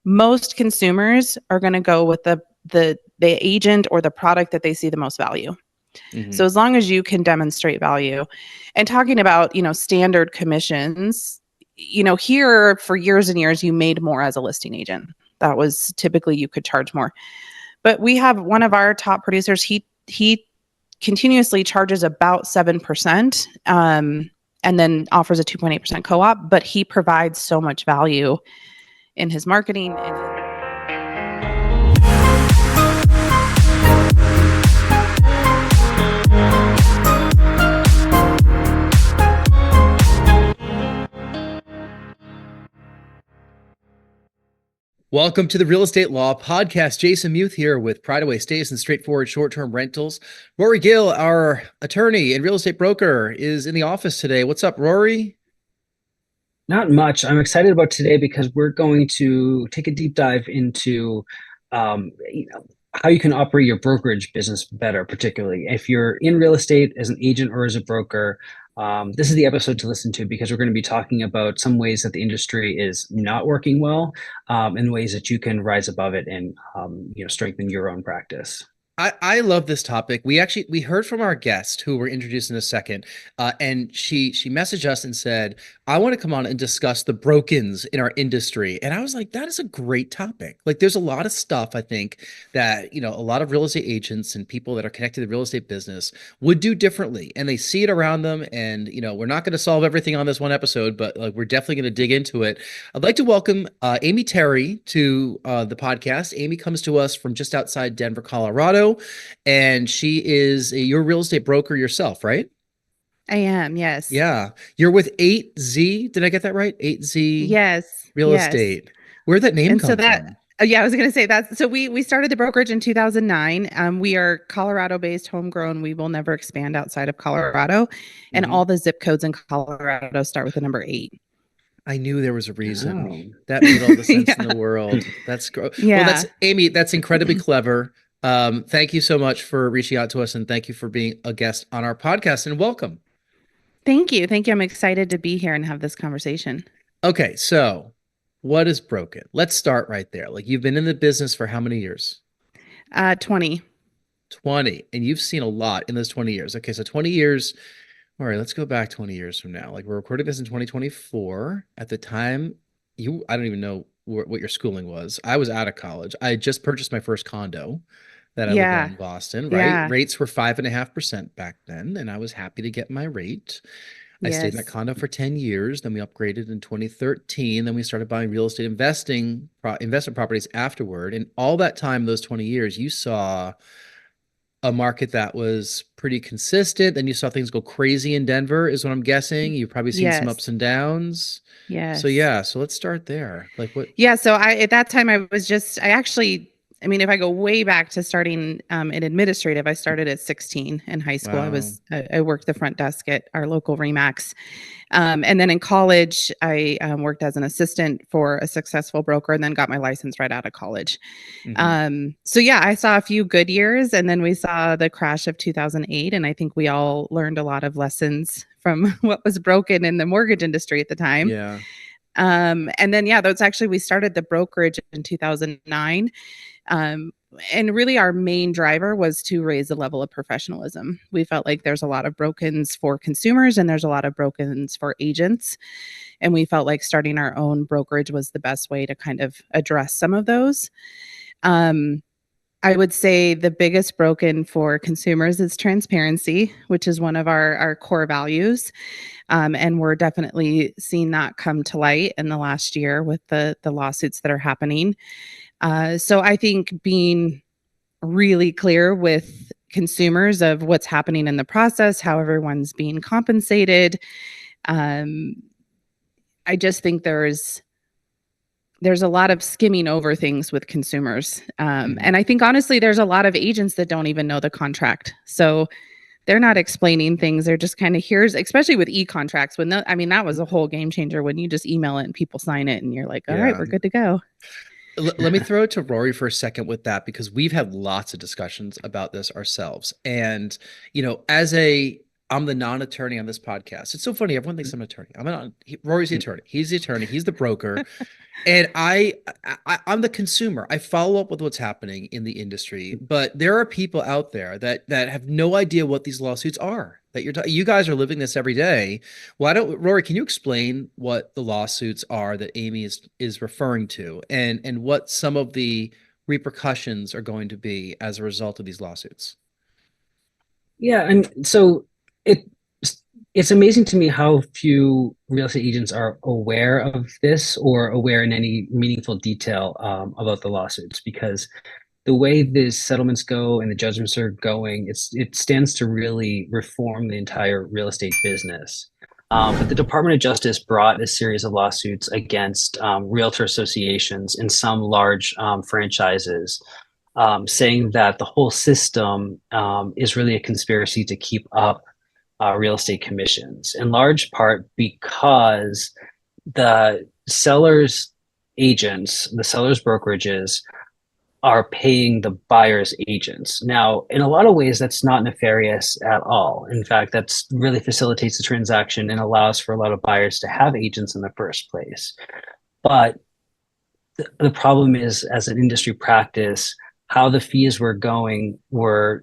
most consumers are going to go with the agent or the product that they see the most value. So as long as you can demonstrate value, and talking about, standard commissions, here for years and years, you made more as a listing agent. That was typically you could charge more. But we have one of our top producers, he continuously charges about 7%, and then offers a 2.8% co-op, but he provides so much value in his marketing. Welcome to the Real Estate Law Podcast. Jason Muth here with Pride Away Stays and Straightforward Short-Term Rentals. Rory Gill, our attorney and real estate broker, is in the office today. What's up, Rory? Not much. I'm excited about today because we're going to take a deep dive into how you can operate your brokerage business better, particularly if you're in real estate as an agent or as a broker. This is the episode to listen to because we're going to be talking about some ways that the industry is not working well, and ways that you can rise above it and strengthen your own practice. I love this topic. We heard from our guest, who we're introducing in a second, and she messaged us and said, I want to come on and discuss the brokens in our industry. And I was like, that is a great topic. Like, there's a lot of stuff, I think, that, a lot of real estate agents and people that are connected to the real estate business would do differently. And they see it around them. And, we're not going to solve everything on this one episode, but we're definitely going to dig into it. I'd like to welcome Amy Terry to the podcast. Amy comes to us from just outside Denver, Colorado. And she is your real estate broker yourself, right? I am, yes. Yeah. You're with 8Z. Did I get that right? 8Z. Yes. Real Estate. Where'd that name come from? Yeah, I was going to say that. So we started the brokerage in 2009. We are Colorado-based, homegrown. We will never expand outside of Colorado. And all the zip codes in Colorado start with the number 8. I knew there was a reason. That made all the sense in the world. That's great. Yeah. Well, Amy, that's incredibly clever. Thank you so much for reaching out to us, and thank you for being a guest on our podcast, and welcome. Thank you. I'm excited to be here and have this conversation. Okay. So what is broken? Let's start right there. Like, you've been in the business for how many years? 20. 20. And you've seen a lot in those 20 years. Okay. So 20 years. All right, let's go back 20 years from now. Like, we're recording this in 2024. At the time, I don't even know what your schooling was. I was out of college. I had just purchased my first condo that I lived in Boston, right? Yeah. Rates were 5.5% back then, and I was happy to get my rate. I stayed in that condo for 10 years. Then we upgraded in 2013. Then we started buying real estate investment properties afterward. And all that time, those 20 years, you saw a market that was pretty consistent. Then you saw things go crazy in Denver, is what I'm guessing. You've probably seen some ups and downs. Yes. So let's start there. Like, what? Yeah. So at that time, if I go way back to starting in administrative, I started at 16 in high school. Wow. I worked the front desk at our local Remax. And then in college, I worked as an assistant for a successful broker and then got my license right out of college. I saw a few good years, and then we saw the crash of 2008. And I think we all learned a lot of lessons from what was broken in the mortgage industry at the time. Yeah. That's actually, we started the brokerage in 2009. And really our main driver was to raise the level of professionalism. We felt like there's a lot of brokens for consumers and there's a lot of brokens for agents. And we felt like starting our own brokerage was the best way to kind of address some of those. I would say the biggest broken for consumers is transparency, which is one of our core values. And we're definitely seeing that come to light in the last year with the lawsuits that are happening. So I think being really clear with consumers of what's happening in the process, how everyone's being compensated. I just think there's a lot of skimming over things with consumers. And I think honestly, there's a lot of agents that don't even know the contract. So they're not explaining things. They're just kind of especially with e-contracts, that was a whole game changer when you just email it and people sign it and you're like, all right, we're good to go. Let me throw it to Rory for a second with that, because we've had lots of discussions about this ourselves. And, as a I'm the non-attorney on this podcast. It's so funny. Everyone thinks I'm an attorney. Rory's the attorney. He's the attorney. He's the broker. And I'm the consumer. I follow up with what's happening in the industry, but there are people out there that have no idea what these lawsuits are. That you guys are living this every day. Rory, can you explain what the lawsuits are that Amy is referring to, and what some of the repercussions are going to be as a result of these lawsuits? Yeah, and so it it's amazing to me how few real estate agents are aware of this or aware in any meaningful detail about the lawsuits, because the way the settlements go and the judgments are going, it stands to really reform the entire real estate business. But the Department of Justice brought a series of lawsuits against realtor associations and some large franchises, saying that the whole system is really a conspiracy to keep up real estate commissions, in large part because the sellers' agents, the sellers' brokerages, are paying the buyer's agents. Now, in a lot of ways, that's not nefarious at all. In fact, that's really facilitates the transaction and allows for a lot of buyers to have agents in the first place. But the problem is, as an industry practice, how the fees were going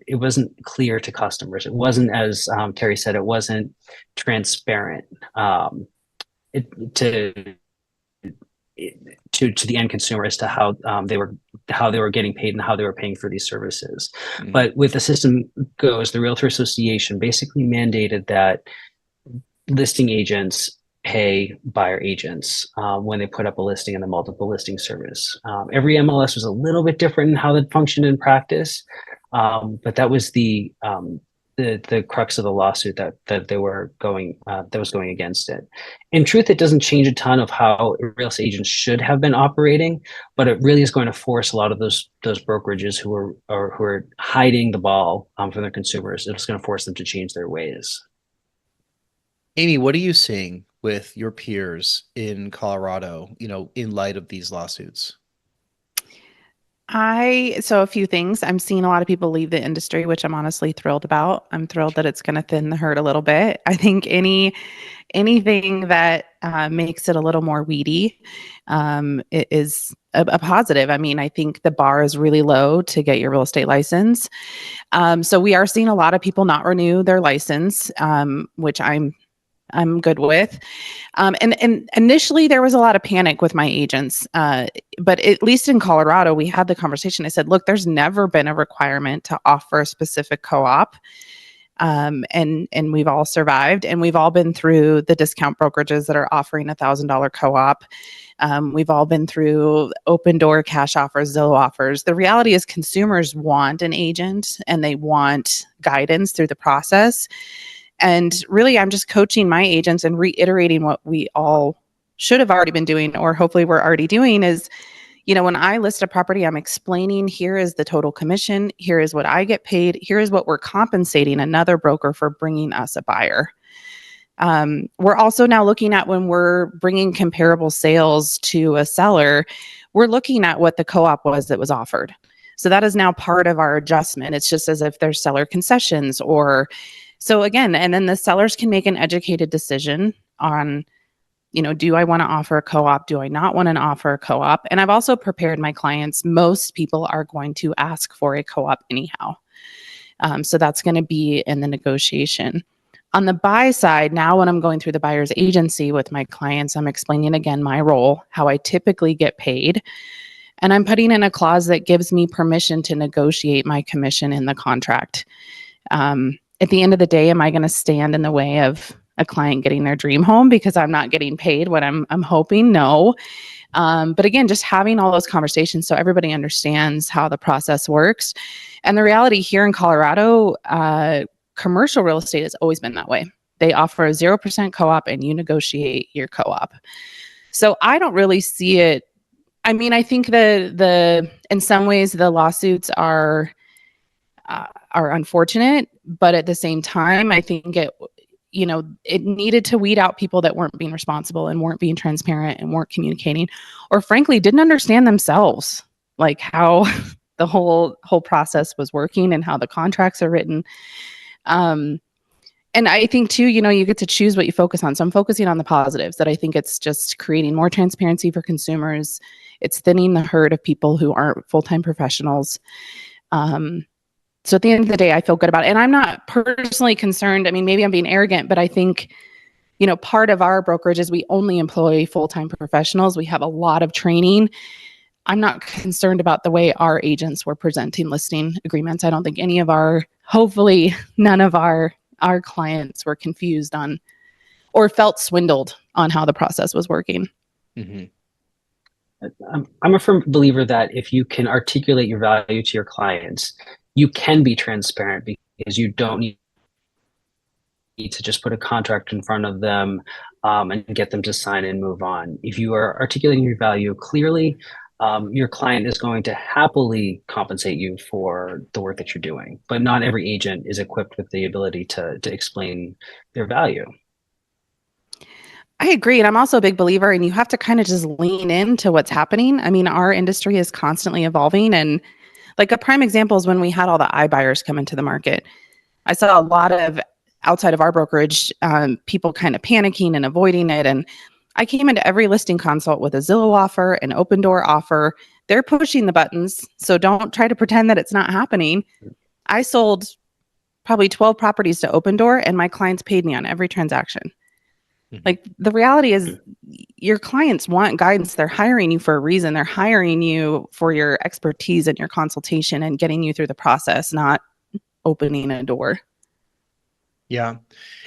it wasn't clear to customers. It wasn't, as Terry said, it wasn't transparent to the end consumer as to how they were getting paid and how they were paying for these services. Mm-hmm. But with the system goes, the Realtor Association basically mandated that listing agents pay buyer agents when they put up a listing in the multiple listing service. Every MLS was a little bit different in how that functioned in practice, but that was the crux of the lawsuit that they were going that was going against it. In truth, it doesn't change a ton of how real estate agents should have been operating, but it really is going to force a lot of those brokerages who are hiding the ball from their consumers. It's going to force them to change their ways. Amy, what are you seeing with your peers in Colorado, in light of these lawsuits? So a few things. I'm seeing a lot of people leave the industry, which I'm honestly thrilled about. I'm thrilled that it's going to thin the herd a little bit. I think anything that makes it a little more weedy it is a positive. I mean, I think the bar is really low to get your real estate license. So we are seeing a lot of people not renew their license, which I'm good with. And initially there was a lot of panic with my agents. But at least in Colorado, we had the conversation. I said, look, there's never been a requirement to offer a specific co-op. And we've all survived, and we've all been through the discount brokerages that are offering $1,000 co-op. We've all been through open door cash offers, Zillow offers. The reality is consumers want an agent and they want guidance through the process. And really, I'm just coaching my agents and reiterating what we all should have already been doing, or hopefully we're already doing, is, when I list a property, I'm explaining, here is the total commission, here is what I get paid, here is what we're compensating another broker for bringing us a buyer. We're also now looking at, when we're bringing comparable sales to a seller, we're looking at what the co-op was that was offered. So that is now part of our adjustment. It's just as if there's seller concessions or... So again, and then the sellers can make an educated decision on, do I want to offer a co-op? Do I not want to offer a co-op? And I've also prepared my clients. Most people are going to ask for a co-op anyhow. So that's going to be in the negotiation. On the buy side, now when I'm going through the buyer's agency with my clients, I'm explaining again my role, how I typically get paid. And I'm putting in a clause that gives me permission to negotiate my commission in the contract. At the end of the day, am I going to stand in the way of a client getting their dream home because I'm not getting paid what I'm hoping? No. But again, just having all those conversations so everybody understands how the process works. And the reality here in Colorado, commercial real estate has always been that way. They offer a 0% co-op and you negotiate your co-op. So I don't really see it. I mean, I think the in some ways the lawsuits are unfortunate, but at the same time, I think it needed to weed out people that weren't being responsible and weren't being transparent and weren't communicating, or frankly, didn't understand themselves, like how the whole process was working and how the contracts are written. And And I think too, you get to choose what you focus on. So I'm focusing on the positives, that I think it's just creating more transparency for consumers. It's thinning the herd of people who aren't full-time professionals. So at the end of the day, I feel good about it. And I'm not personally concerned. I mean, maybe I'm being arrogant, but I think, part of our brokerage is we only employ full-time professionals. We have a lot of training. I'm not concerned about the way our agents were presenting listing agreements. I don't think hopefully none of our clients were confused on or felt swindled on how the process was working. Mm-hmm. I'm a firm believer that if you can articulate your value to your clients, you can be transparent, because you don't need to just put a contract in front of them and get them to sign and move on. If you are articulating your value clearly, your client is going to happily compensate you for the work that you're doing. But not every agent is equipped with the ability to explain their value. I agree. And I'm also a big believer, and you have to kind of just lean into what's happening. I mean, our industry is constantly evolving. And like a prime example is when we had all the iBuyers come into the market. I saw a lot of, outside of our brokerage, people kind of panicking and avoiding it. And I came into every listing consult with a Zillow offer, an open door offer. They're pushing the buttons. So don't try to pretend that it's not happening. I sold probably 12 properties to open door, and my clients paid me on every transaction. Like, the reality is your clients want guidance. They're hiring you for a reason. They're hiring you for your expertise and your consultation and getting you through the process, not opening a door. Yeah.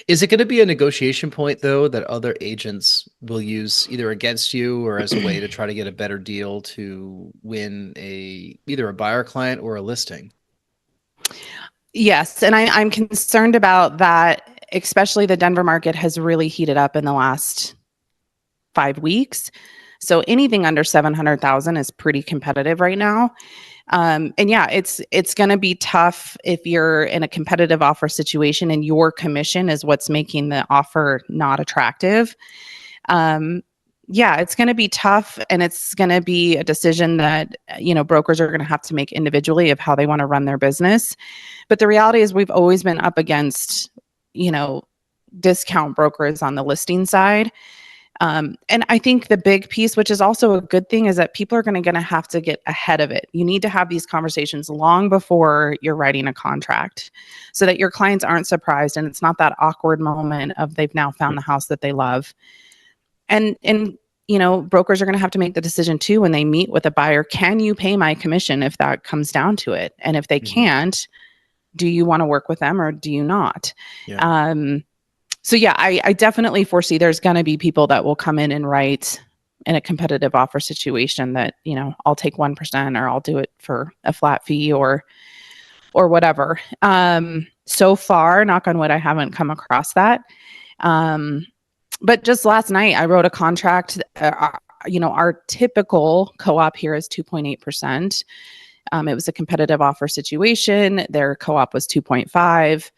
Is it going to be a negotiation point, though, that other agents will use either against you or as a way to try to get a better deal to win either a buyer client or a listing? Yes. And I'm concerned about that, especially the Denver market has really heated up in the last 5 weeks. So anything under 700,000 is pretty competitive right now. And yeah, it's going to be tough if you're in a competitive offer situation and your commission is what's making the offer not attractive. Yeah, it's going to be tough, and it's going to be a decision that, brokers are going to have to make individually of how they want to run their business. But the reality is we've always been up against, discount brokers on the listing side. And I think the big piece, which is also a good thing, is that people are going to have to get ahead of it. You need to have these conversations long before you're writing a contract so that your clients aren't surprised and it's not that awkward moment of they've now found the house that they love. And brokers are going to have to make the decision too when they meet with a buyer. Can you pay my commission if that comes down to it? And if they can't, do you want to work with them or do you not? Yeah. So yeah, I definitely foresee there's going to be people that will come in and write in a competitive offer situation that, I'll take 1% or I'll do it for a flat fee or whatever. So far, knock on wood, I haven't come across that. But just last night I wrote a contract. Our typical co-op here is 2.8%. It was a competitive offer situation. Their co-op was 2.5.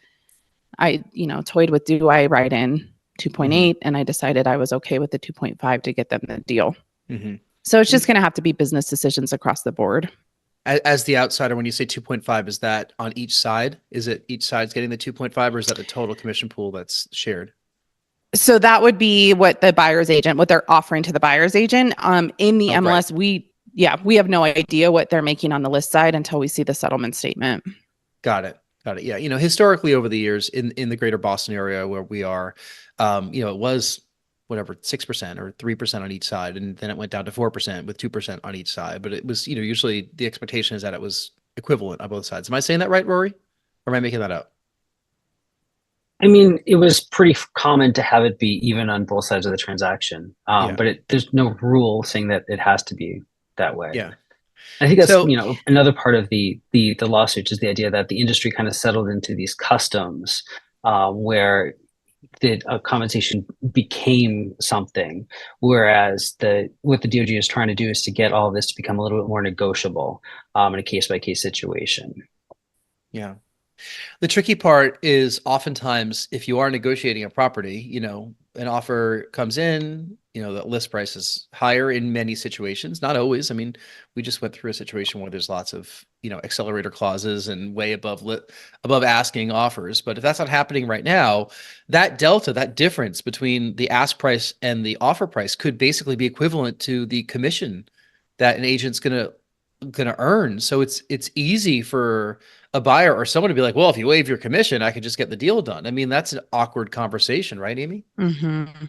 I, toyed with, do I write in 2.8? And I decided I was okay with the 2.5 to get them the deal. So it's just going to have to be business decisions across the board. As the outsider, when you say 2.5, is that on each side? Is it each side's getting the 2.5, or is that the total commission pool that's shared? So that would be what they're offering to the buyer's agent. In the MLS, right. we have no idea what they're making on the list side until we see the settlement statement. Got it. Yeah. Historically over the years in the greater Boston area where we are, it was whatever, 6% or 3% on each side. And then it went down to 4% with 2% on each side. But it was, usually the expectation is that it was equivalent on both sides. Am I saying that right, Rory? Or am I making that up? I mean, it was pretty common to have it be even on both sides of the transaction. But there's no rule saying that it has to be that way. Yeah. I think that's, another part of the lawsuit is the idea that the industry kind of settled into these customs where the compensation became something, whereas what the DOJ is trying to do is to get all of this to become a little bit more negotiable in a case-by-case situation. Yeah. The tricky part is oftentimes if you are negotiating a property, an offer comes in, the list price is higher in many situations, not always. I mean, we just went through a situation where there's lots of, accelerator clauses and way above asking offers. But if that's not happening right now, that delta, that difference between the ask price and the offer price could basically be equivalent to the commission that an agent's gonna earn. So it's easy for a buyer or someone to be like, well, if you waive your commission, I could just get the deal done. I mean, that's an awkward conversation, right, Amy? Mm-hmm.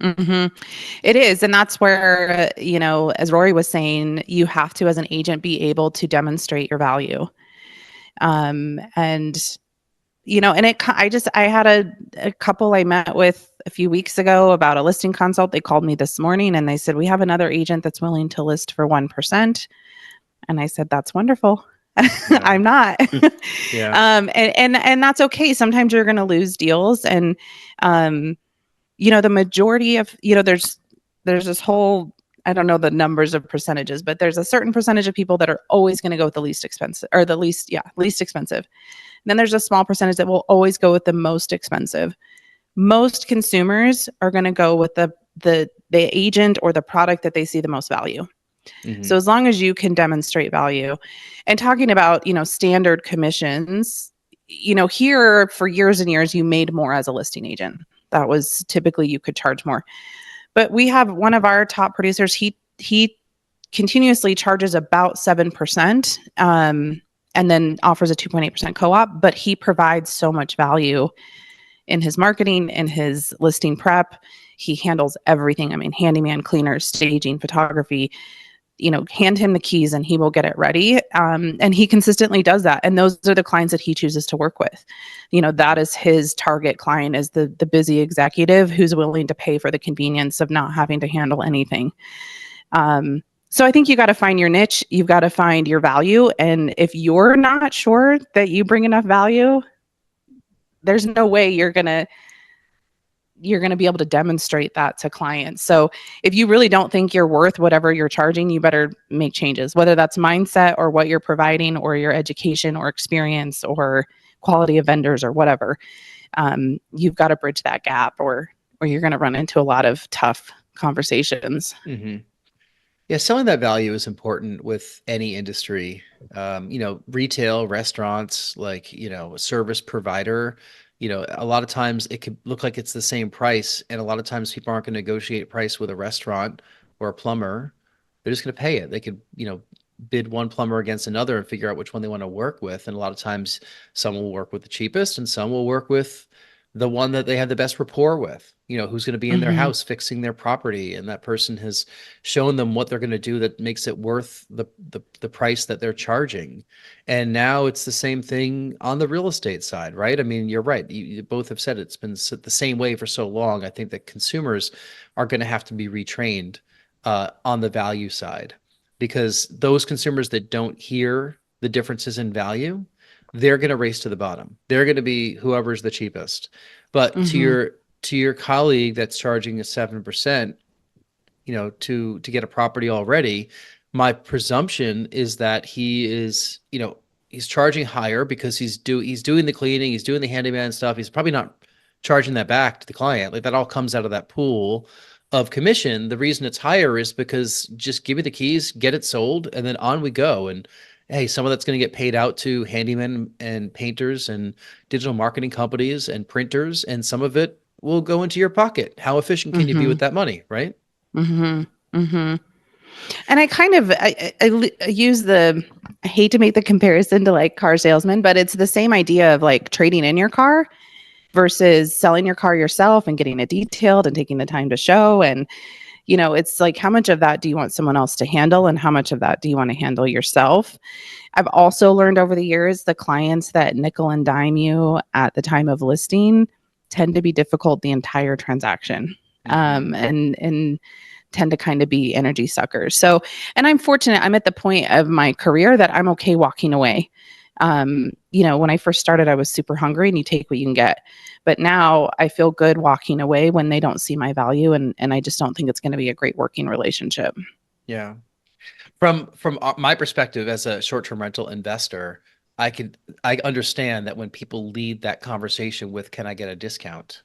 Mm-hmm. It is. And that's where, as Rory was saying, you have to, as an agent, be able to demonstrate your value. And I had a couple I met with a few weeks ago about a listing consult. They called me this morning and they said, we have another agent that's willing to list for 1%. And I said, that's wonderful. Yeah. I'm not. Yeah. And that's okay. Sometimes you're going to lose deals. And, the majority of, there's this whole, I don't know the numbers of percentages, but there's a certain percentage of people that are always going to go with the least expensive or least expensive. And then there's a small percentage that will always go with the most expensive. Most consumers are going to go with the agent or the product that they see the most value. Mm-hmm. So as long as you can demonstrate value, and talking about, standard commissions, here for years and years, you made more as a listing agent. That was typically you could charge more. But we have one of our top producers, he continuously charges about 7%, and then offers a 2.8% co-op, but he provides so much value in his marketing, in his listing prep. He handles everything. I mean, handyman, cleaners, staging, photography, hand him the keys and he will get it ready. And he consistently does that. And those are the clients that he chooses to work with. That is his target client, is the busy executive who's willing to pay for the convenience of not having to handle anything. So I think you got to find your niche. You've got to find your value. And if you're not sure that you bring enough value, there's no way you're going to be able to demonstrate that to clients. So if you really don't think you're worth whatever you're charging, you better make changes, whether that's mindset or what you're providing or your education or experience or quality of vendors or whatever. You've got to bridge that gap or you're going to run into a lot of tough conversations. Mm-hmm. Yeah, selling that value is important with any industry. Retail, restaurants, like, a service provider, a lot of times it could look like it's the same price. And a lot of times people aren't going to negotiate price with a restaurant or a plumber. They're just going to pay it. They could, bid one plumber against another and figure out which one they want to work with. And a lot of times some will work with the cheapest and some will work with the one that they have the best rapport with, who's going to be in their house fixing their property. And that person has shown them what they're going to do that makes it worth the price that they're charging. And now it's the same thing on the real estate side, right? I mean, you're right. You both have said it's been the same way for so long. I think that consumers are going to have to be retrained on the value side, because those consumers that don't hear the differences in value, they're going to race to the bottom. They're going to be whoever's the cheapest. But to your colleague that's charging a 7%, to get a property already, my presumption is that he is, he's charging higher because he's doing the cleaning, he's doing the handyman stuff. He's probably not charging that back to the client. Like, that all comes out of that pool of commission. The reason it's higher is because just give me the keys, get it sold, and then on we go. And hey, some of that's going to get paid out to handymen and painters and digital marketing companies and printers, and some of it will go into your pocket. How efficient can you be with that money, right? And I kind of I use I hate to make the comparison to like car salesmen, but it's the same idea of like trading in your car versus selling your car yourself and getting it detailed and taking the time to show. And, it's like, how much of that do you want someone else to handle? And how much of that do you want to handle yourself? I've also learned over the years, the clients that nickel and dime you at the time of listing tend to be difficult the entire transaction. And tend to kind of be energy suckers. So, and I'm fortunate, I'm at the point of my career that I'm okay walking away. When I first started, I was super hungry and you take what you can get. But now I feel good walking away when they don't see my value. And I just don't think it's going to be a great working relationship. Yeah. From my perspective as a short-term rental investor, I understand that when people lead that conversation with, can I get a discount?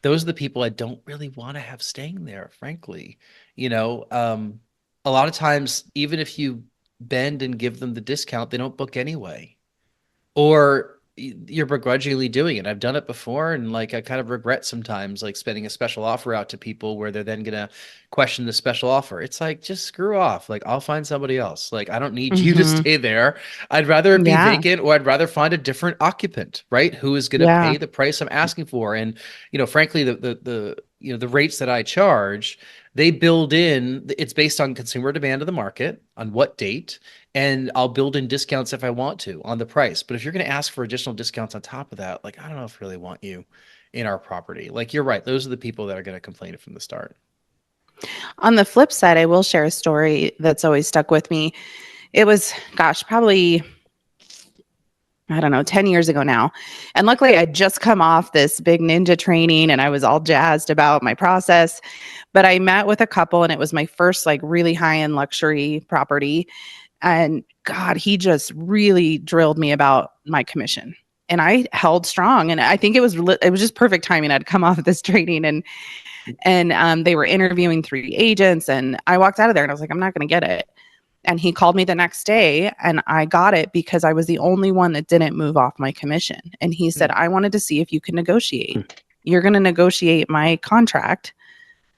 Those are the people I don't really want to have staying there, frankly. You know, a lot of times, even if you bend and give them the discount, they don't book anyway. Or you're begrudgingly doing it. I've done it before, and like I kind of regret sometimes like spending a special offer out to people where they're then gonna question the special offer. It's like, just screw off. Like, I'll find somebody else. Like, I don't need you to Hmm. stay there. I'd rather it be Yeah. vacant, or I'd rather find a different occupant, right? Who is gonna Yeah. pay the price I'm asking for. And frankly, the rates that I charge, they build in, it's based on consumer demand of the market, on what date, and I'll build in discounts if I want to on the price. But if you're going to ask for additional discounts on top of that, like, I don't know if I really want you in our property. Like, you're right. Those are the people that are going to complain from the start. On the flip side, I will share a story that's always stuck with me. It was, gosh, probably, I don't know, 10 years ago now. And luckily, I'd just come off this big ninja training and I was all jazzed about my process. But I met with a couple and it was my first like really high-end luxury property. And God, he just really drilled me about my commission. And I held strong. And I think it was just perfect timing. I'd come off of this training and they were interviewing 3 agents. And I walked out of there and I was like, I'm not going to get it. And he called me the next day and I got it because I was the only one that didn't move off my commission. And he said, I wanted to see if you could negotiate. You're going to negotiate my contract.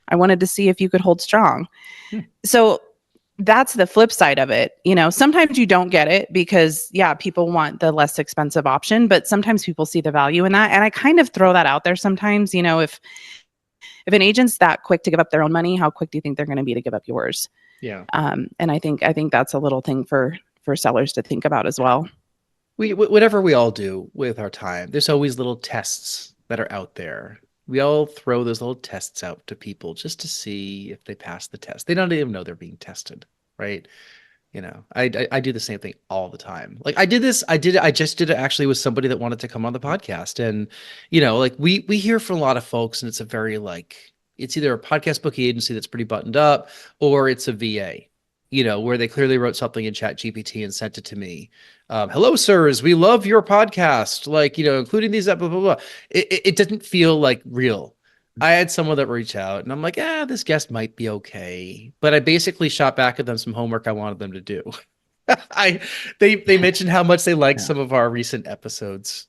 I wanted to see if you could hold strong. So that's the flip side of it. Sometimes you don't get it because people want the less expensive option, but sometimes people see the value in that. And I kind of throw that out there sometimes, if an agent's that quick to give up their own money, how quick do you think they're going to be to give up yours? Yeah. And I think that's a little thing for sellers to think about as well. Whatever we all do with our time, there's always little tests that are out there. We all throw those little tests out to people just to see if they pass the test. They don't even know they're being tested, right? I do the same thing all the time. Like I just did it actually with somebody that wanted to come on the podcast. And, like we hear from a lot of folks, and it's a very it's either a podcast booking agency that's pretty buttoned up, or it's a VA, where they clearly wrote something in Chat GPT and sent it to me. Hello, sirs. We love your podcast. Including these, blah, blah, blah. It didn't feel like real. I had someone that reached out and I'm like, this guest might be okay. But I basically shot back at them some homework I wanted them to do. They mentioned how much they liked some of our recent episodes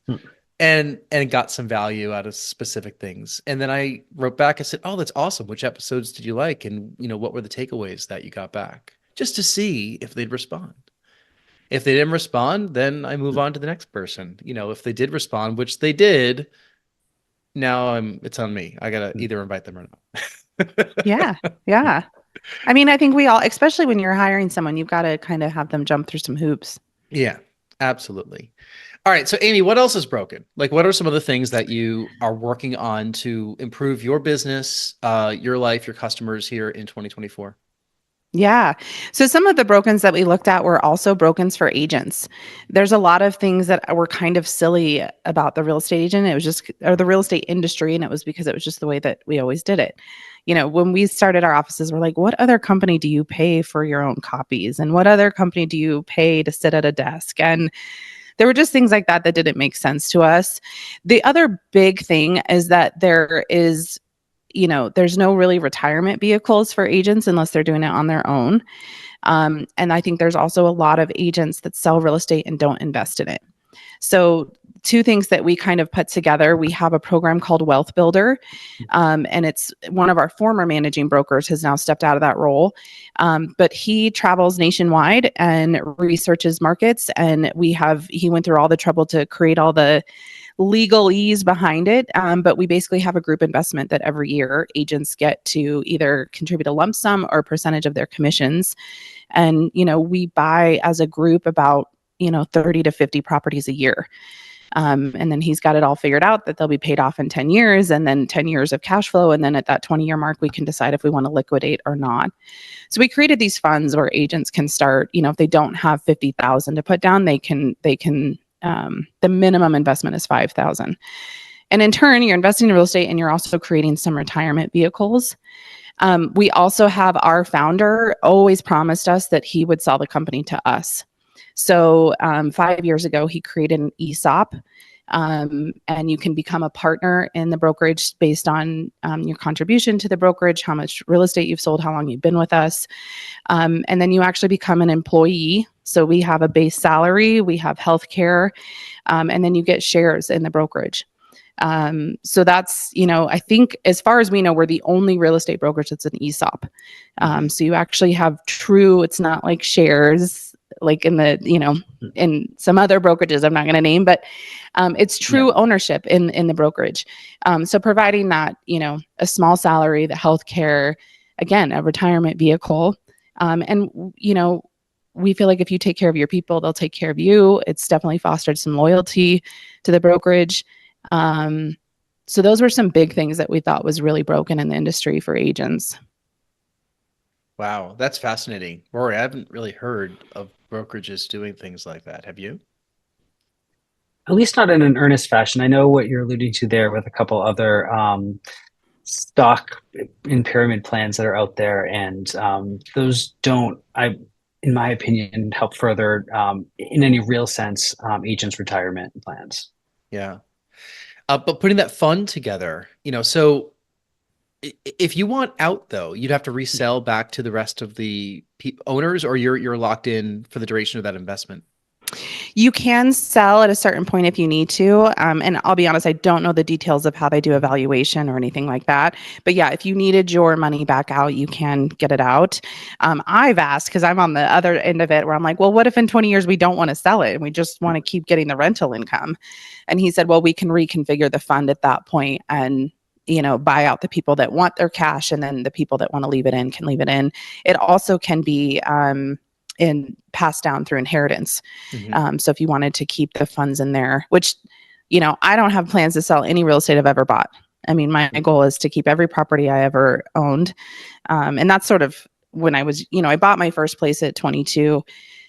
and got some value out of specific things. And then I wrote back, I said, oh, that's awesome. Which episodes did you like? And what were the takeaways that you got back? Just to see if they'd respond. If they didn't respond, then I move on to the next person. If they did respond, which they did, now it's on me. I gotta either invite them or not. Yeah. I mean, I think we all, especially when you're hiring someone, you've got to kind of have them jump through some hoops. Yeah, absolutely. All right. So Amy, what else is broken? Like, what are some of the things that you are working on to improve your business, your life, your customers here in 2024? Yeah. So some of the brokens that we looked at were also brokens for agents. There's a lot of things that were kind of silly about the real estate agent. It was just, or the real estate industry. And it was because it was just the way that we always did it. When we started our offices, we're like, what other company do you pay for your own copies? And what other company do you pay to sit at a desk? And there were just things like that didn't make sense to us. The other big thing is that there's no really retirement vehicles for agents unless they're doing it on their own. And I think there's also a lot of agents that sell real estate and don't invest in it. So 2 things that we kind of put together, we have a program called Wealth Builder. And it's one of our former managing brokers has now stepped out of that role. But he travels nationwide and researches markets. And he went through all the trouble to create all the legalese behind it. But we basically have a group investment that every year agents get to either contribute a lump sum or a percentage of their commissions. And, we buy as a group about, 30 to 50 properties a year. And then he's got it all figured out that they'll be paid off in 10 years and then 10 years of cash flow. And then at that 20-year mark, we can decide if we want to liquidate or not. So we created these funds where agents can start, if they don't have 50,000 to put down, they can the minimum investment is 5,000. And in turn, you're investing in real estate and you're also creating some retirement vehicles. We also have our founder always promised us that he would sell the company to us. So 5 years ago, he created an ESOP. And you can become a partner in the brokerage based on your contribution to the brokerage, how much real estate you've sold, how long you've been with us. And then you actually become an employee. So we have a base salary, we have healthcare, and then you get shares in the brokerage. So that's, I think as far as we know, we're the only real estate brokerage that's an ESOP. So you actually have true, it's not like shares, like in in some other brokerages I'm not going to name, but it's true ownership in the brokerage. So providing that, a small salary, the healthcare, again, a retirement vehicle. And we feel like if you take care of your people, they'll take care of you. It's definitely fostered some loyalty to the brokerage. So those were some big things that we thought was really broken in the industry for agents. Wow, that's fascinating. Rory, I haven't really heard of brokerages doing things like that. Have you? At least not in an earnest fashion. I know what you're alluding to there with a couple other stock in pyramid plans that are out there, and those don't, in my opinion, help further in any real sense agents' retirement plans. Yeah. But putting that fund together, so if you want out though, you'd have to resell back to the rest of the owners, or you're locked in for the duration of that investment. You can sell at a certain point if you need to. And I'll be honest, I don't know the details of how they do evaluation or anything like that. But yeah, if you needed your money back out, you can get it out. I've asked, because I'm on the other end of it, where I'm like, well, what if in 20 years we don't want to sell it and we just want to keep getting the rental income? And he said, well, we can reconfigure the fund at that point and buy out the people that want their cash, and then the people that want to leave it in can leave it in. It also can be passed down through inheritance. So if you wanted to keep the funds in there, which, I don't have plans to sell any real estate I've ever bought. I mean, my goal is to keep every property I ever owned. And that's sort of when I was, I bought my first place at 22,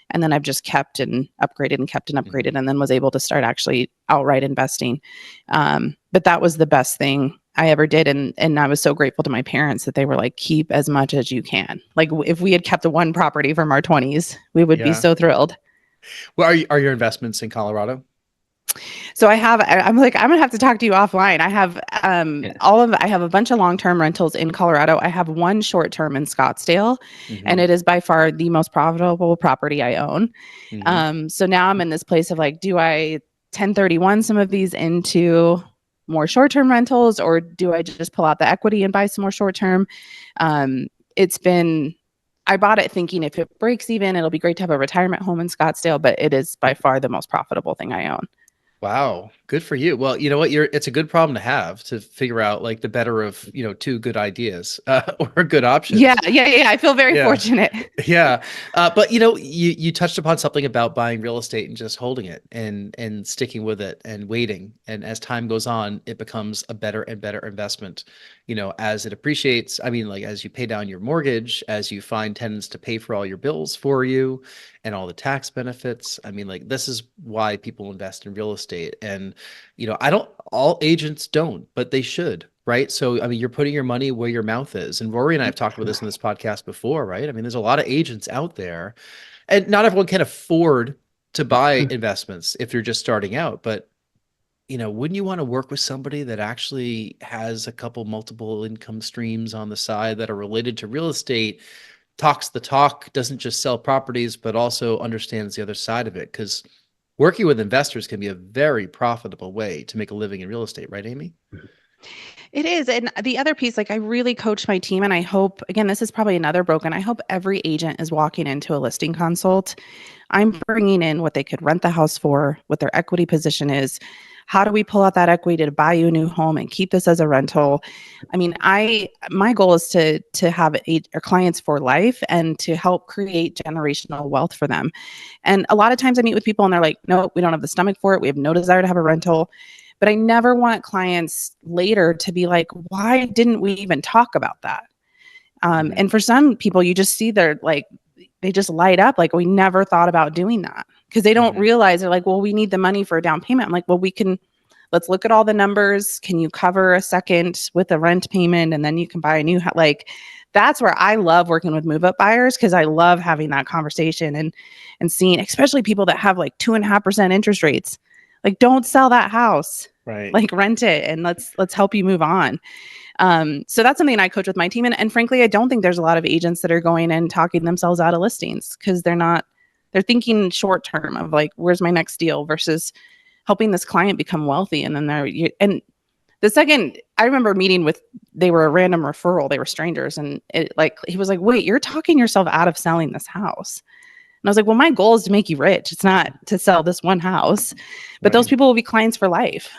and then I've just kept and upgraded and kept and upgraded, and then was able to start actually outright investing. But that was the best thing I ever did. And I was so grateful to my parents that they were like, keep as much as you can. Like if we had kept the one property from our 20s, we would be so thrilled. Well, are your investments in Colorado? So I'm going to have to talk to you offline. I have I have a bunch of long-term rentals in Colorado. I have one short-term in Scottsdale, and it is by far the most profitable property I own. So now I'm in this place of like, do I 1031 some of these into more short-term rentals, or do I just pull out the equity and buy some more short-term? I bought it thinking if it breaks even, it'll be great to have a retirement home in Scottsdale, but it is by far the most profitable thing I own. Wow. Good for you. Well, you know what? It's a good problem to have, to figure out like the better of, two good ideas or good options. Yeah. I feel very fortunate. Yeah. But you touched upon something about buying real estate and just holding it and sticking with it and waiting. And as time goes on, it becomes a better and better investment, as it appreciates. I mean, like as you pay down your mortgage, as you find tenants to pay for all your bills for you and all the tax benefits. I mean, like this is why people invest in real estate. And, all agents don't, but they should. Right. So, I mean, you're putting your money where your mouth is. And Rory and I have talked about this in this podcast before, right? I mean, there's a lot of agents out there, and not everyone can afford to buy investments if you're just starting out. But, wouldn't you want to work with somebody that actually has a couple multiple income streams on the side that are related to real estate, talks the talk, doesn't just sell properties, but also understands the other side of it? Because working with investors can be a very profitable way to make a living in real estate, right, Amy? It is. And the other piece, like I really coach my team, and I hope, again, this is probably another broken, I hope every agent is walking into a listing consult. I'm bringing in what they could rent the house for, what their equity position is. How do we pull out that equity to buy you a new home and keep this as a rental? I mean, my goal is to have our clients for life and to help create generational wealth for them. And a lot of times I meet with people and they're like, no, we don't have the stomach for it. We have no desire to have a rental. But I never want clients later to be like, why didn't we even talk about that? And for some people, you just see they just light up like, we never thought about doing that, because they don't realize, they're like, well, we need the money for a down payment. I'm like, well, let's look at all the numbers. Can you cover a second with a rent payment? And then you can buy a new house. That's where I love working with move-up buyers, because I love having that conversation. and seeing, especially people that have like 2.5% interest rates, like don't sell that house, Right. like rent it and let's help you move on. So that's something I coach with my team. And frankly, I don't think there's a lot of agents that are going and talking themselves out of listings because they're thinking short term of like, where's my next deal versus helping this client become wealthy. And then and the second I remember meeting with, they were a random referral, they were strangers. And he was like, wait, you're talking yourself out of selling this house. And I was like, well, my goal is to make you rich. It's not to sell this one house, but those people will be clients for life.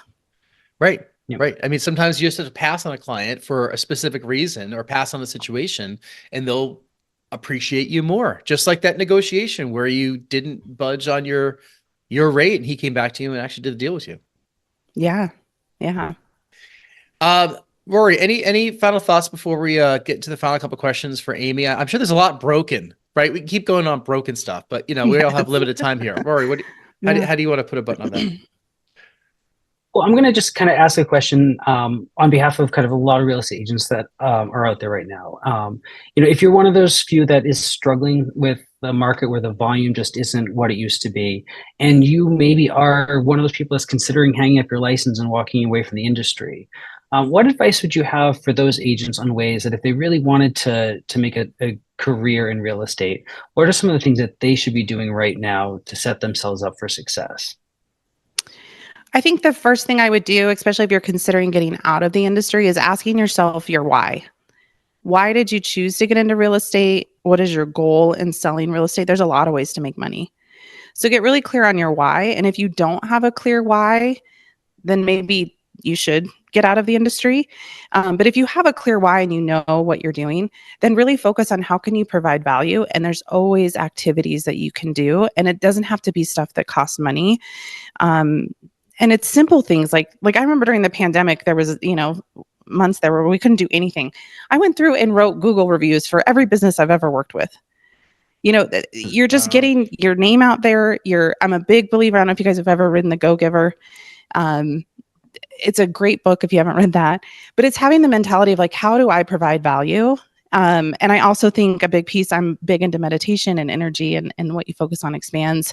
Right. Yep. Right. I mean, sometimes you just have to pass on a client for a specific reason or pass on the situation and they'll appreciate you more. Just like that negotiation where you didn't budge on your rate and he came back to you and actually did the deal with you. Yeah. Yeah. Rory, any final thoughts before we get to the final couple of questions for Amy? I'm sure there's a lot broken, right? We can keep going on broken stuff, but we all have limited time here. Rory, how do you want to put a button on that? Well, I'm going to just kind of ask a question on behalf of kind of a lot of real estate agents that are out there right now. If you're one of those few that is struggling with the market where the volume just isn't what it used to be, and you maybe are one of those people that's considering hanging up your license and walking away from the industry, what advice would you have for those agents on ways that if they really wanted to make a career in real estate, what are some of the things that they should be doing right now to set themselves up for success? I think the first thing I would do, especially if you're considering getting out of the industry, is asking yourself your why. Why did you choose to get into real estate? What is your goal in selling real estate? There's a lot of ways to make money. So get really clear on your why. And if you don't have a clear why, then maybe you should get out of the industry. But if you have a clear why and you know what you're doing, then really focus on how can you provide value. And there's always activities that you can do. And it doesn't have to be stuff that costs money. And it's simple things like I remember during the pandemic, there was, months there where we couldn't do anything. I went through and wrote Google reviews for every business I've ever worked with. You're just getting your name out there. I'm a big believer. I don't know if you guys have ever written The Go-Giver. It's a great book if you haven't read that, but it's having the mentality of like, how do I provide value? And I also think a big piece, I'm big into meditation and energy and what you focus on expands.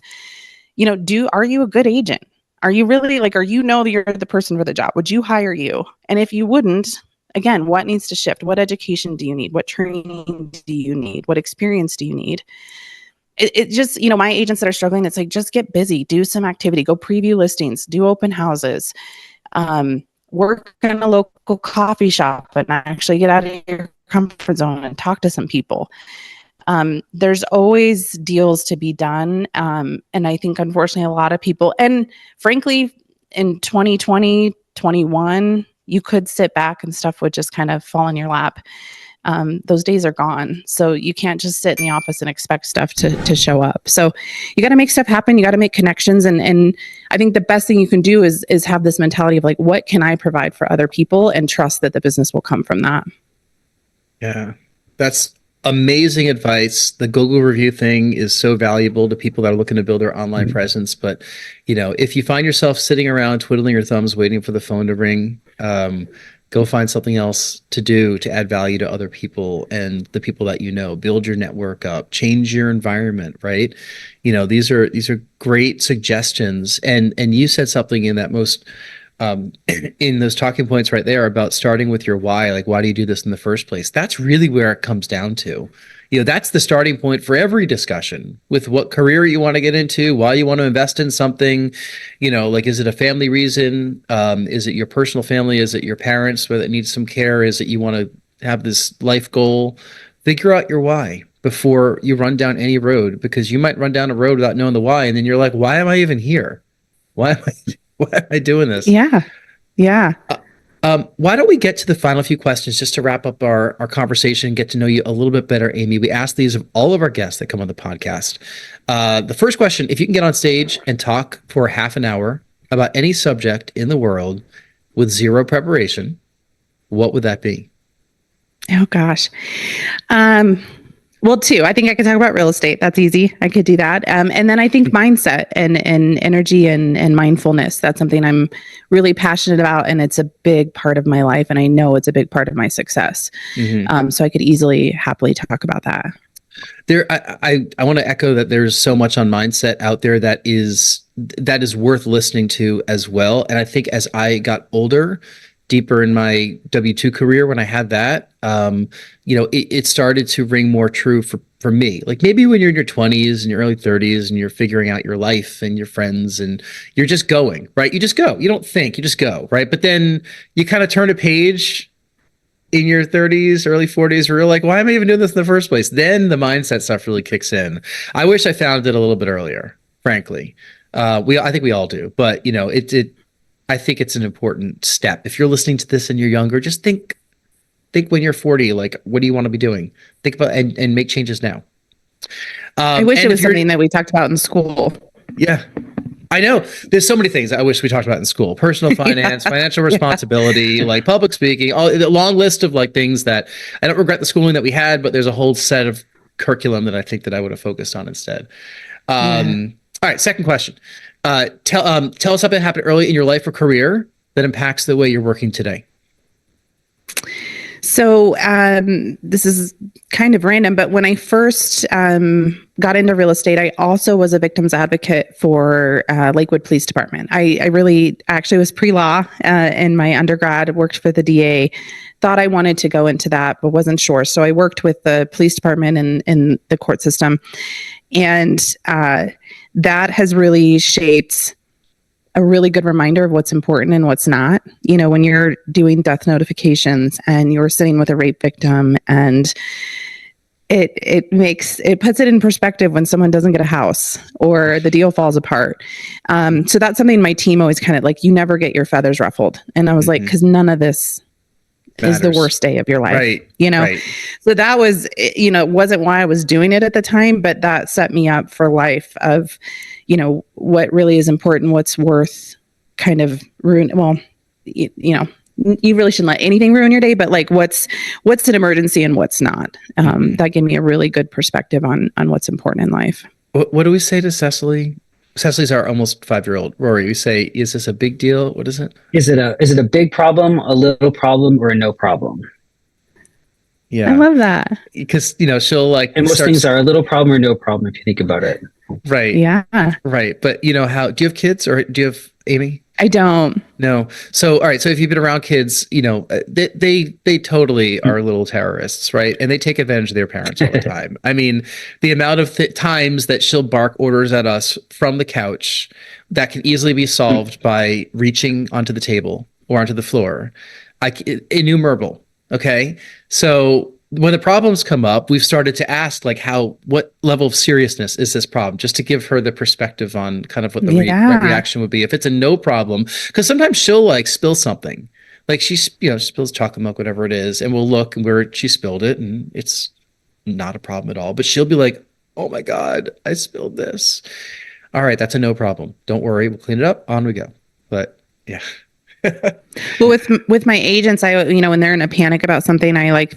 Are you a good agent? Are you really that you're the person for the job? Would you hire you? And if you wouldn't, again, what needs to shift? What education do you need? What training do you need? What experience do you need? It just, my agents that are struggling, it's like, just get busy, do some activity, go preview listings, do open houses, work in a local coffee shop and actually get out of your comfort zone and talk to some people. There's always deals to be done. And I think unfortunately a lot of people, and frankly, in 2020, 21, you could sit back and stuff would just kind of fall in your lap. Those days are gone. So you can't just sit in the office and expect stuff to show up. So you got to make stuff happen. You got to make connections. And I think the best thing you can do is have this mentality of like, what can I provide for other people, and trust that the business will come from that. Yeah, that's amazing advice. The Google review thing is so valuable to people that are looking to build their online presence. But, if you find yourself sitting around twiddling your thumbs, waiting for the phone to ring, go find something else to do to add value to other people and the people that build your network up, change your environment, right? These are great suggestions. And you said something in that most in those talking points right there about starting with your why, like, why do you do this in the first place? That's really where it comes down to. That's the starting point for every discussion with what career you want to get into, why you want to invest in something, like, is it a family reason? Is it your personal family? Is it your parents where that needs some care? Is it you want to have this life goal? Figure out your why before you run down any road, because you might run down a road without knowing the why. And then you're like, why am I even here? Why am I doing this? Yeah. Yeah. Why don't we get to the final few questions just to wrap up our conversation and get to know you a little bit better, Amy? We ask these of all of our guests that come on the podcast. The first question, if you can get on stage and talk for half an hour about any subject in the world with zero preparation, what would that be? Oh, gosh. Well, two, I think I could talk about real estate. That's easy. I could do that. And then I think mindset and energy and mindfulness. That's something I'm really passionate about. And it's a big part of my life. And I know it's a big part of my success. So I could happily talk about that. There, I want to echo that there's so much on mindset out there that is worth listening to as well. And I think as I got older, deeper in my W-2 career, when I had that, it started to ring more true for me. Like maybe when you're in your 20s and your early 30s and you're figuring out your life and your friends and you're just going, right? You just go. You don't think, you just go, right? But then you kind of turn a page in your 30s, early 40s, where you're like, why am I even doing this in the first place? Then the mindset stuff really kicks in. I wish I found it a little bit earlier, frankly. I think we all do, but I think it's an important step. If you're listening to this and you're younger, just think when you're 40, like, what do you want to be doing? Think about and make changes now. I wish it was something that we talked about in school. Yeah. I know there's so many things I wish we talked about in school: personal finance, financial responsibility, like public speaking, a long list of like things that I don't regret the schooling that we had, but there's a whole set of curriculum that I think that I would have focused on instead. All right. Second question. Tell us something that happened early in your life or career that impacts the way you're working today. So this is kind of random, but when I first got into real estate, I also was a victims advocate for Lakewood Police Department. I really actually was pre-law in my undergrad, worked for the DA, thought I wanted to go into that, but wasn't sure. So I worked with the police department in the court system. And that has really shaped a really good reminder of what's important and what's not. When you're doing death notifications and you're sitting with a rape victim, and it puts it in perspective when someone doesn't get a house or the deal falls apart. So that's something my team always kind of like, you never get your feathers ruffled. And I was like, because none of this is the worst day of your life, right? Right. So that was, it wasn't why I was doing it at the time, but that set me up for life of, what really is important, what's worth kind of you really shouldn't let anything ruin your day, but like what's an emergency and what's not. That gave me a really good perspective on what's important in life. What do we say to Cecily? Cecily's our almost 5-year-old. Rory, we say, is this a big deal? What is it? Is it a big problem, a little problem, or a no problem? Yeah. I love that. Because, she'll like... And most things are a little problem or no problem if you think about it. Right. Yeah. Right. But do you have kids, or do you have Amy? I don't. No. So, all right. So if you've been around kids, they totally are little terrorists, right? And they take advantage of their parents all the time. I mean, the amount of times that she'll bark orders at us from the couch that can easily be solved by reaching onto the table or onto the floor, innumerable. Okay. So when the problems come up, we've started to ask like what level of seriousness is this problem, just to give her the perspective on kind of what the reaction would be if it's a no problem. Because sometimes she'll like spill something, like she spills chocolate milk, whatever it is, and we'll look where she spilled it and it's not a problem at all. But she'll be like, oh my God, I spilled this. All right, that's a no problem. Don't worry, we'll clean it up. On we go. But yeah. Well, with my agents, I when they're in a panic about something, I like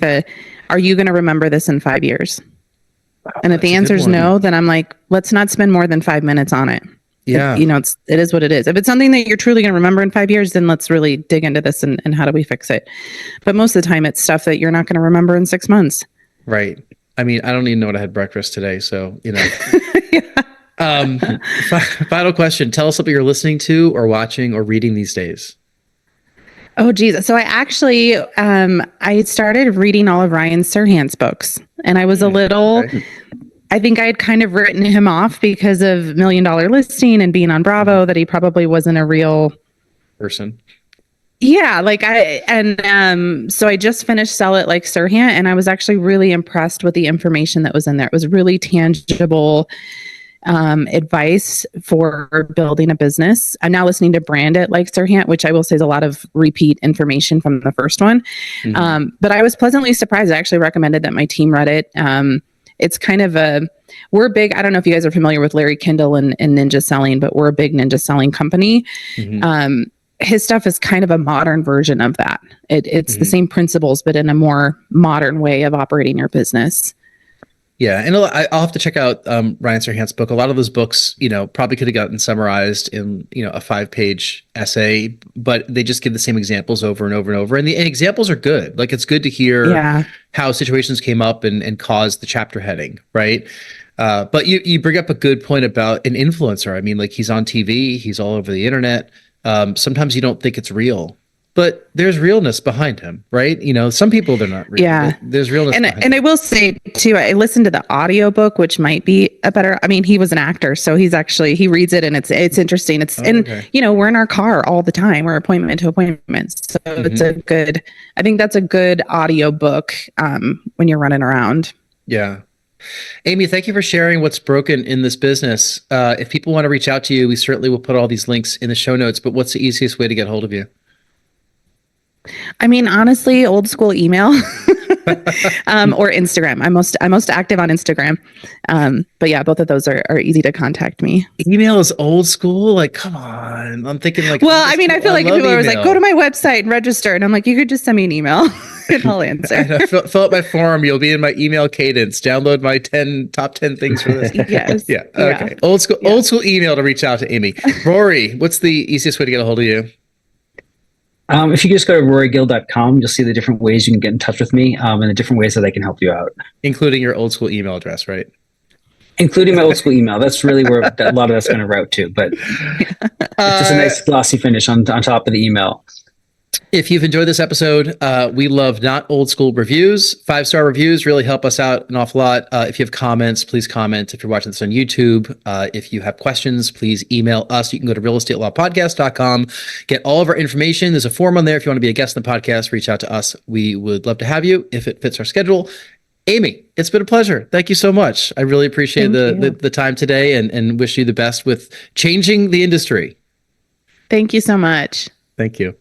are you going to remember this in 5 years? Wow, and if the answer is no, then I'm like, let's not spend more than 5 minutes on it. Yeah. It is what it is. If it's something that you're truly going to remember in 5 years, then let's really dig into this and how do we fix it? But most of the time it's stuff that you're not going to remember in 6 months. Right. I mean, I don't even know what I had breakfast today. So, Yeah. Final question. Tell us something you're listening to or watching or reading these days. Oh, geez. So I actually, I started reading all of Ryan Serhant's books, and I was a little, I think I had kind of written him off because of $1 Million Listing and being on Bravo, that he probably wasn't a real person. Yeah. So I just finished Sell It Like Serhant, and I was actually really impressed with the information that was in there. It was really tangible advice for building a business. I'm now listening to Brand It Like Serhant, which I will say is a lot of repeat information from the first one. But I was pleasantly surprised. I actually recommended that my team read it. It's kind of we're big. I don't know if you guys are familiar with Larry Kindle and ninja selling, but we're a big ninja selling company. His stuff is kind of a modern version of that. It's the same principles, but in a more modern way of operating your business. Yeah, and I'll have to check out Ryan Serhant's book. A lot of those books, probably could have gotten summarized in a 5-page essay, but they just give the same examples over and over and over. And the examples are good. Like, it's good to hear how situations came up and caused the chapter heading, right? But you bring up a good point about an influencer. I mean, like, he's on TV, he's all over the internet. Sometimes you don't think it's real, but there's realness behind him, right? Some people, they're not real. Yeah. There's realness behind and him. I will say too, I listened to the audiobook, which might be a better, I mean, he was an actor, so he reads it and it's interesting. We're in our car all the time. We're appointment to appointment. So it's I think that's a good audio book when you're running around. Yeah. Amy, thank you for sharing what's broken in this business. If people want to reach out to you, we certainly will put all these links in the show notes, but what's the easiest way to get hold of you? I mean, honestly, old school email or Instagram. I'm most active on Instagram. But yeah, both of those are easy to contact me. Email is old school. Like, come on. I'm thinking like, well, I mean, I feel like people are always like, go to my website and register. And I'm like, you could just send me an email and I'll answer. Fill out my form. You'll be in my email cadence. Download my top 10 things for this. Yes. Yeah. Okay. Yeah. Old school email to reach out to Amy. Rory, what's the easiest way to get a hold of you? If you just go to rorygill.com, you'll see the different ways you can get in touch with me and the different ways that I can help you out. Including your old school email address, right? Including my old school email. That's really where a lot of that's going to route to, but it's just a nice glossy finish on top of the email. If you've enjoyed this episode, we love not old school reviews. 5-star reviews really help us out an awful lot. If you have comments, please comment. If you're watching this on YouTube, if you have questions, please email us. You can go to realestatepodcast.com, get all of our information. There's a form on there. If you want to be a guest on the podcast, reach out to us. We would love to have you if it fits our schedule. Amy, it's been a pleasure. Thank you so much. I really appreciate the time today and wish you the best with changing the industry. Thank you so much. Thank you.